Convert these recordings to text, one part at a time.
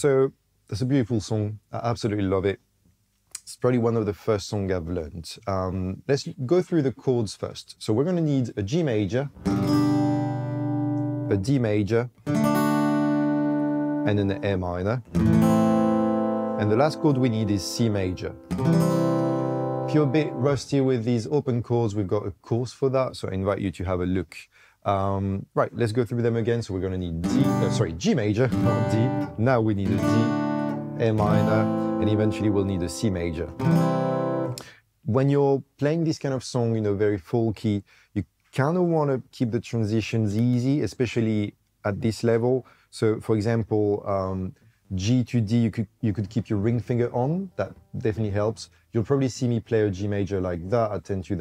So it's a beautiful song. I absolutely love it. It's probably one of the first songs I've learned. Let's go through the chords first. So we're going to need a G major, a D major, and an A minor. And the last chord we need is C major. If you're a bit rusty with these open chords, we've got a course for that, so I invite you to have a look. Right, let's go through them again. So we're going to need G major, not D. Now we need a D, A minor, and eventually we'll need a C major. When you're playing this kind of song, very folky, you kind of want to keep the transitions easy, especially at this level. So for example, G to D, you could keep your ring finger on. That definitely helps. You'll probably see me play a G major like that. I tend to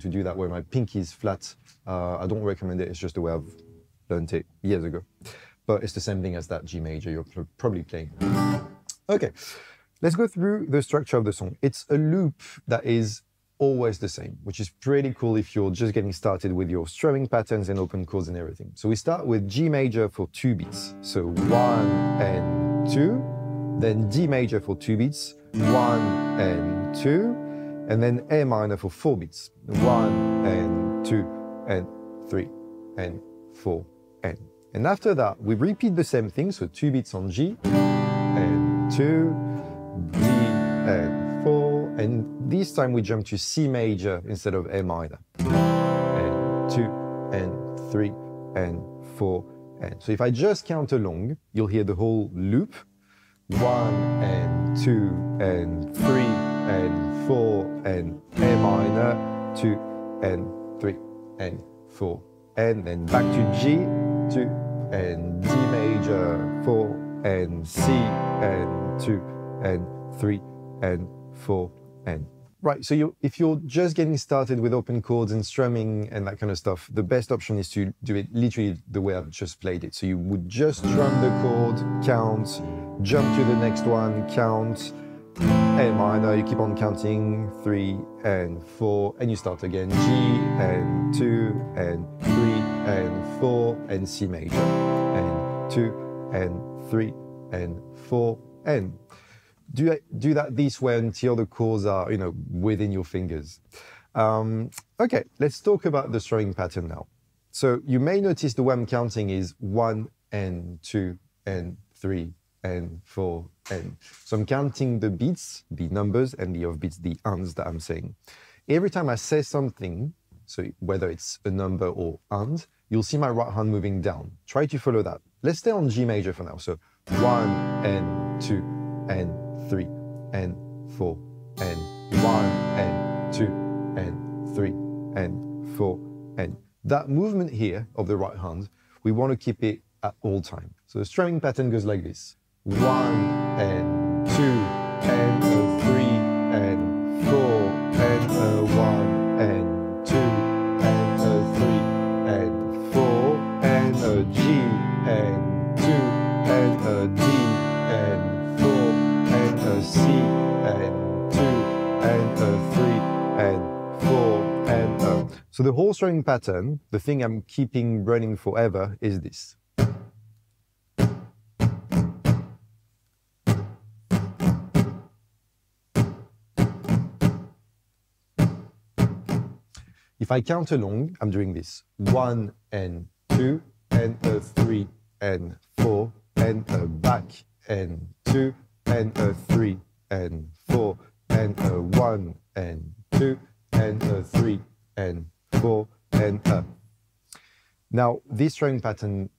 do that where my pinky is flat. I don't recommend it. It's just the way I've learned it years ago. But it's the same thing as that G major you're probably playing. Okay, let's go through the structure of the song. It's a loop that is always the same, which is pretty cool if you're just getting started with your strumming patterns and open chords and everything. So we start with G major for 2 beats. So 1 and 2, then D major for 2 beats, 1 and 2, and then A minor for 4 beats, 1 and 2 and 3 and 4 and. And after that, we repeat the same thing, so 2 beats on G, and 2, D and 4, and this time we jump to C major instead of A minor, and 2 and 3 and 4 and. So if I just count along, you'll hear the whole loop, 1 and 2 and 3 and 4 and A minor, 2 and 3 and 4 and then back to G, 2 and D major, 4 and C and 2 and 3 and 4 and. Right, so if you're just getting started with open chords and strumming and that kind of stuff, the best option is to do it literally the way I've just played it. So you would just drum the chord, count, jump to the next one, count, A minor, you keep on counting, 3 and 4, and you start again, G and 2 and 3 and 4 and C major, and 2 and 3 and 4 and. Do that this way until the chords are, within your fingers. Okay, let's talk about the strumming pattern now. So you may notice the way I'm counting is 1 and 2 and 3 and 4 and. So I'm counting the beats, the numbers, and the off beats, the ands that I'm saying. Every time I say something, so whether it's a number or and, you'll see my right hand moving down. Try to follow that. Let's stay on G major for now. So 1 and 2 and 3 and 4 and 1 and 2 and 3 and 4 and. That movement here of the right hand, we want to keep it at all time. So the strumming pattern goes like this: 1 and 2 and a 3 and 4 and a 1 and 2 and a 3 and 4 and a G and 2 and a D and 4 and a C and 2 and a 3 and 4 and a. So the whole strumming pattern, the thing I'm keeping running forever, is this. If I count along, I'm doing this: 1 and 2 and a 3 and 4 and a back and 2 and a 3 and 4 and a 1 and 2 and a 3 and 4 and a. Now, this strumming pattern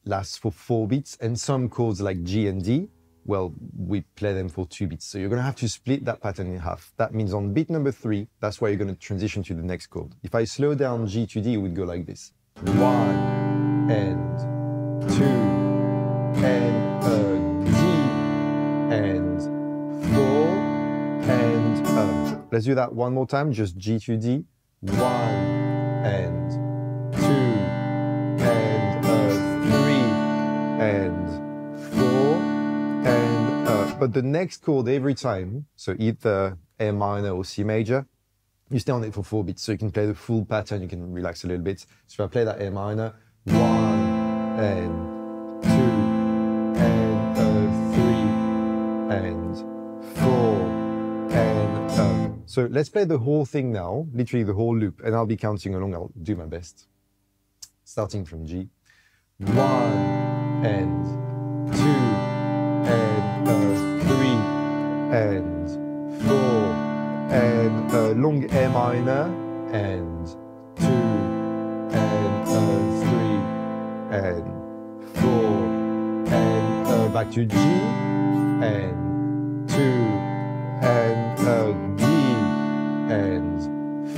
lasts for 4 beats, and some chords like G and D, well, we play them for 2 beats. So you're going to have to split that pattern in half. That means on beat number 3, that's where you're going to transition to the next chord. If I slow down G to D, it would go like this: 1 and 2 and a D and 4 and a. Let's do that one more time, just G to D. 1 and 2 and a 3 and 4 and a. But the next chord every time, so either A minor or C major, you stay on it for 4 beats, so you can play the full pattern, you can relax a little bit. So if I play that A minor, 1 and 2 and a So let's play the whole thing now, literally the whole loop, and I'll be counting along. I'll do my best. Starting from G. 1 and 2 and 3 and 4 and a long A minor and 2 and 3 and 4 and back to G and 2 and D and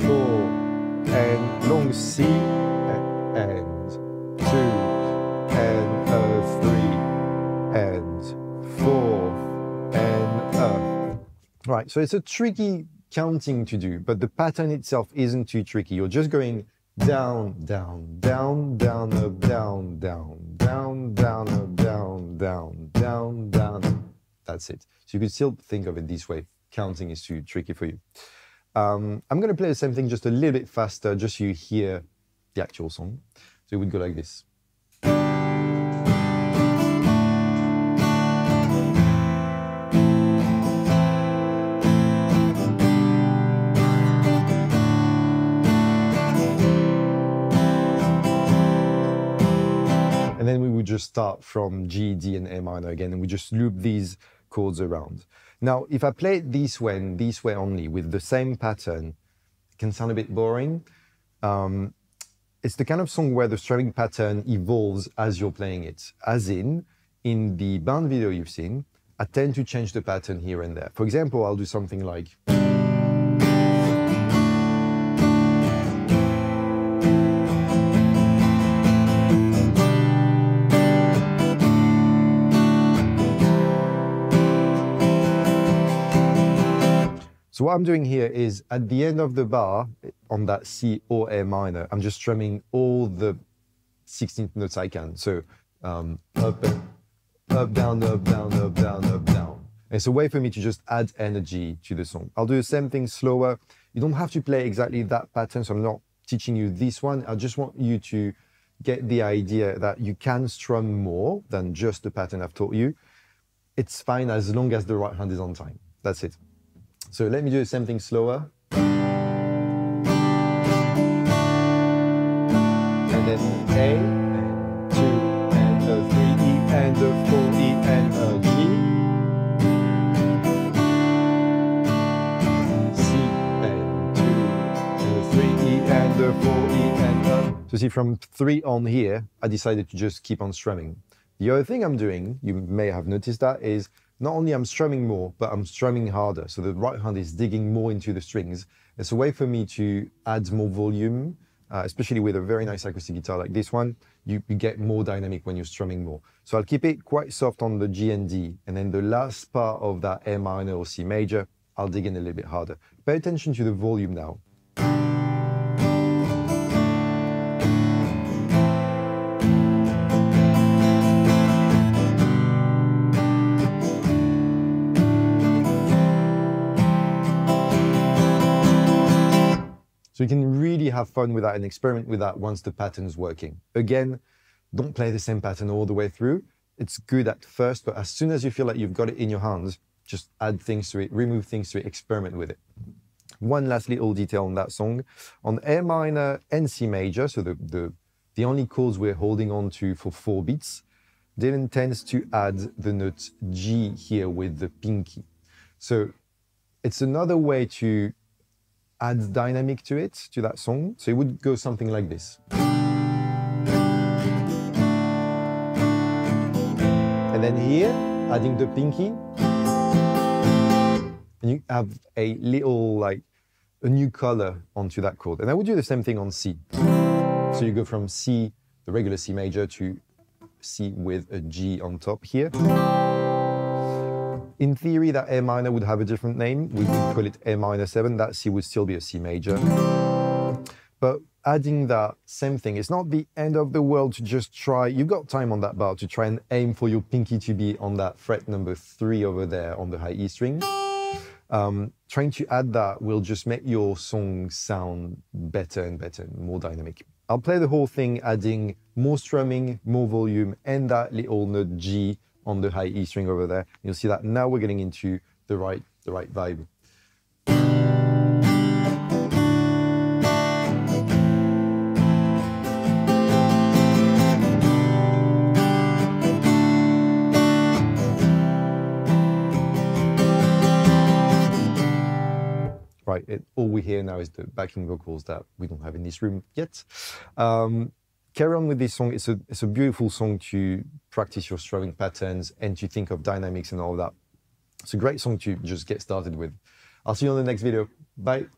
4 and long C and 2 and 3 and 4 and Right, so it's a tricky counting to do, but the pattern itself isn't too tricky. You're just going down, down, down, down, up, down, down, down, down, up, down, down, down, down. That's it. So you could still think of it this way. Counting is too tricky for you. I'm going to play the same thing just a little bit faster, just so you hear the actual song. So it would go like this. And then we would just start from G, D, and A minor again, and we just loop these chords around. Now, if I play it this way and this way only, with the same pattern, it can sound a bit boring. It's the kind of song where the strumming pattern evolves as you're playing it. As in the band video you've seen, I tend to change the pattern here and there. For example, I'll do something like... So what I'm doing here is at the end of the bar on that C or A minor, I'm just strumming all the 16th notes I can. So up, up, down, up, down, up, down, up, down. It's a way for me to just add energy to the song. I'll do the same thing slower. You don't have to play exactly that pattern, so I'm not teaching you this one. I just want you to get the idea that you can strum more than just the pattern I've taught you. It's fine as long as the right hand is on time. That's it. So let me do the same thing slower. And then A, and 2, and a 3, E, and a 4, E, and a G. C, and 2, and a 3, E, and a 4, E, and a... So see, from 3 on here, I decided to just keep on strumming. The other thing I'm doing, you may have noticed that, is not only I'm strumming more, but I'm strumming harder. So the right hand is digging more into the strings. It's a way for me to add more volume, especially with a very nice acoustic guitar like this one. You get more dynamic when you're strumming more. So I'll keep it quite soft on the G and D. And then the last part of that A minor or C major, I'll dig in a little bit harder. Pay attention to the volume now. So you can really have fun with that and experiment with that once the pattern's working. Again, don't play the same pattern all the way through. It's good at first, but as soon as you feel like you've got it in your hands, just add things to it, remove things to it, experiment with it. One last little detail on that song. On A minor and C major, so the only chords we're holding on to for 4 beats, Dylan tends to add the note G here with the pinky. So it's another way to add dynamic to it, to that song. So it would go something like this. And then here, adding the pinky, and you have a little, like, a new color onto that chord. And I would do the same thing on C. So you go from C, the regular C major, to C with a G on top here. In theory, that A minor would have a different name. We would call it A minor 7. That C would still be a C major. But adding that same thing, it's not the end of the world to just try. You've got time on that bar to try and aim for your pinky to be on that fret number 3 over there on the high E string. Trying to add that will just make your song sound better and better, more dynamic. I'll play the whole thing, adding more strumming, more volume, and that little note G on the high E string over there. You'll see that now we're getting into the right vibe. right? All we hear now is the backing vocals that we don't have in this room yet. Carry on with this song. It's a beautiful song to practice your strumming patterns and to think of dynamics and all that. It's a great song to just get started with. I'll see you on the next video. Bye.